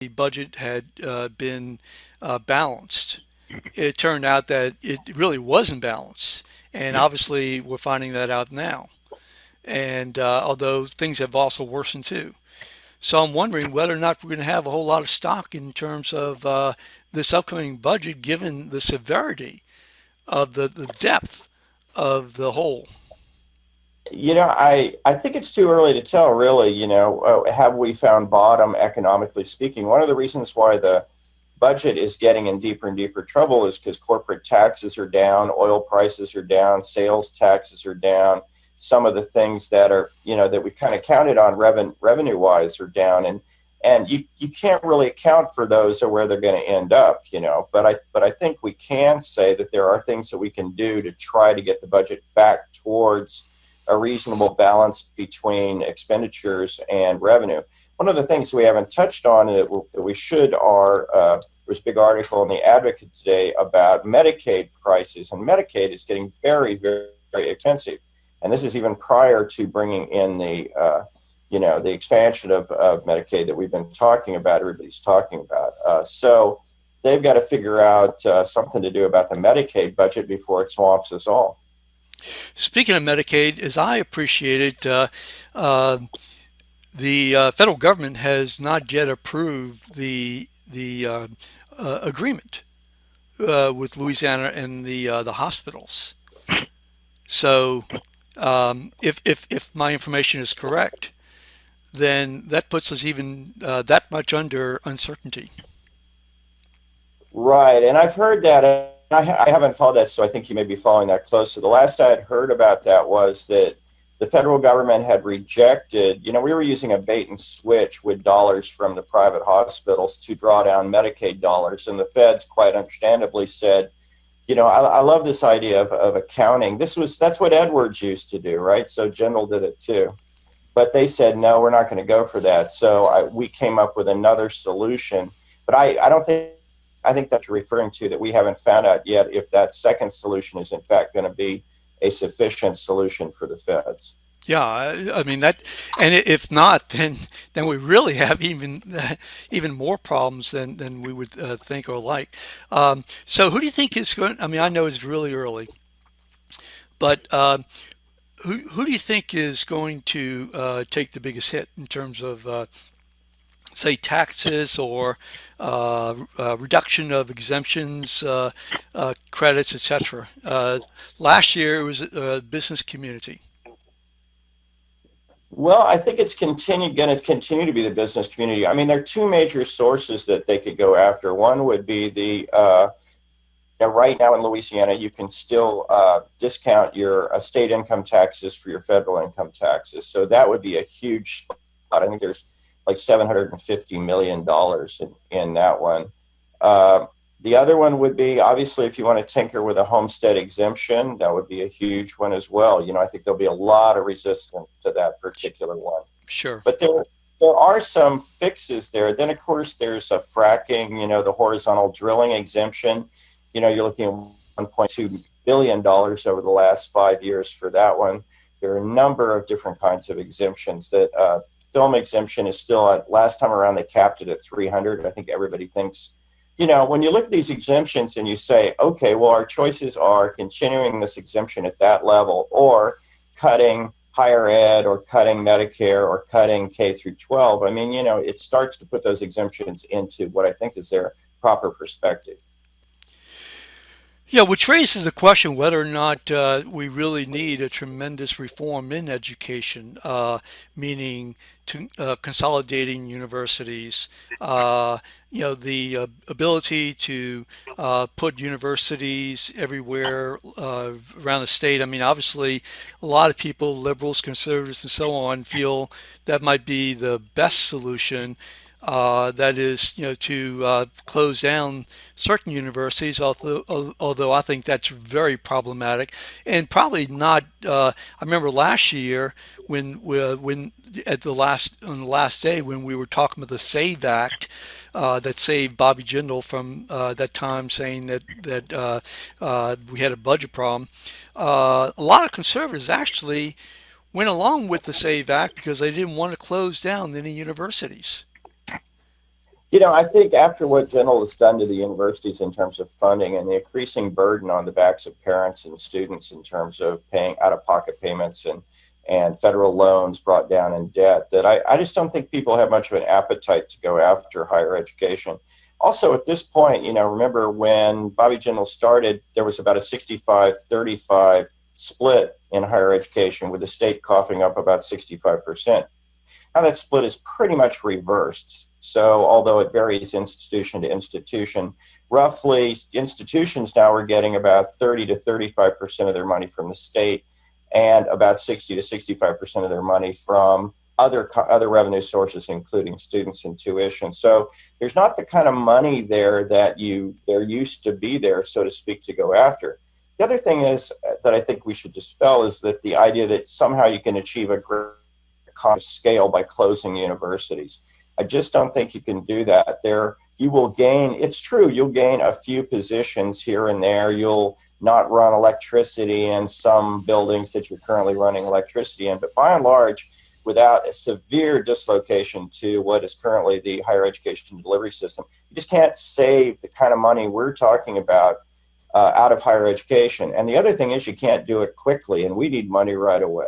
the budget had been balanced. It turned out that it really wasn't balanced, and obviously we're finding that out now. And although things have also worsened too. So I'm wondering whether or not we're going to have a whole lot of stock in terms of this upcoming budget, given the severity of the depth of the hole. I think it's too early to tell, really. Have we found bottom economically speaking? One of the reasons why the budget is getting in deeper and deeper trouble is because corporate taxes are down, oil prices are down, sales taxes are down. Some of the things that are, that we kind of counted on revenue wise are down, and you can't really account for those or where they're going to end up, But I think we can say that there are things that we can do to try to get the budget back towards a reasonable balance between expenditures and revenue. One of the things we haven't touched on that we should are there's a big article in the Advocate today about Medicaid prices, and Medicaid is getting very, very, very expensive. And this is even prior to bringing in the expansion of Medicaid that we've been talking about, everybody's talking about. So they've got to figure out something to do about the Medicaid budget before it swamps us all. Speaking of Medicaid, as I appreciate it, uh, the federal government has not yet approved the agreement with Louisiana and the hospitals. So, if my information is correct, then that puts us even that much under uncertainty. Right, and I've heard that. And I haven't followed that, so I think you may be following that close. So the last I had heard about that was that the federal government had rejected. We were using a bait and switch with dollars from the private hospitals to draw down Medicaid dollars, and the feds, quite understandably, said, I love this idea of accounting. That's what Edwards used to do, right? So Jindal did it too. But they said, no, we're not going to go for that. So we came up with another solution. But I don't think, I think that's referring to that we haven't found out yet if that second solution is in fact going to be a sufficient solution for the feds. Yeah, I mean that, and if not, then we really have even more problems than we would think or like. So who do you think is going? I mean, I know it's really early, but who do you think is going to take the biggest hit in terms of say taxes or reduction of exemptions, credits, etc. Last year it was a business community. Well, I think it's going to continue to be the business community. I mean, there are two major sources that they could go after. One would be right now in Louisiana, you can still discount your state income taxes for your federal income taxes. So that would be a huge spot. I think there's like $750 million in that one. The other one would be obviously if you want to tinker with a homestead exemption, that would be a huge one as well. I think there'll be a lot of resistance to that particular one. Sure. But there are some fixes there. Then, of course, there's a fracking, the horizontal drilling exemption. You're looking at $1.2 billion over the last 5 years for that one. There are a number of different kinds of exemptions. That film exemption is still at, last time around they capped it at 300. I think everybody thinks, when you look at these exemptions and you say, okay, well, our choices are continuing this exemption at that level or cutting higher ed or cutting Medicare or cutting K through 12. I mean, it starts to put those exemptions into what I think is their proper perspective. Yeah, which raises the question whether or not we really need a tremendous reform in education, meaning consolidating universities, the ability to put universities everywhere around the state. I mean, obviously, a lot of people, liberals, conservatives, and so on, feel that might be the best solution. That is, to close down certain universities, although I think that's very problematic and probably not. I remember last year when at the last on the last day when we were talking about the SAVE Act that saved Bobby Jindal from that time, saying that we had a budget problem. A lot of conservatives actually went along with the SAVE Act because they didn't want to close down any universities. I think after what Jindal has done to the universities in terms of funding and the increasing burden on the backs of parents and students in terms of paying out-of-pocket payments and federal loans brought down in debt, that I just don't think people have much of an appetite to go after higher education. Also, at this point, remember when Bobby Jindal started, there was about a 65-35 split in higher education, with the state coughing up about 65%. Now that split is pretty much reversed. So although it varies institution to institution, roughly institutions now are getting about 30 to 35% of their money from the state and about 60 to 65% of their money from other revenue sources, including students and tuition. So there's not the kind of money there that there used to be there, so to speak, to go after. The other thing is that I think we should dispel is that the idea that somehow you can achieve a great cost scale by closing universities. I just don't think you can do that. You will gain, it's true, you'll gain a few positions here and there. You'll not run electricity in some buildings that you're currently running electricity in, but by and large, without a severe dislocation to what is currently the higher education delivery system, you just can't save the kind of money we're talking about out of higher education. And the other thing is you can't do it quickly, and we need money right away.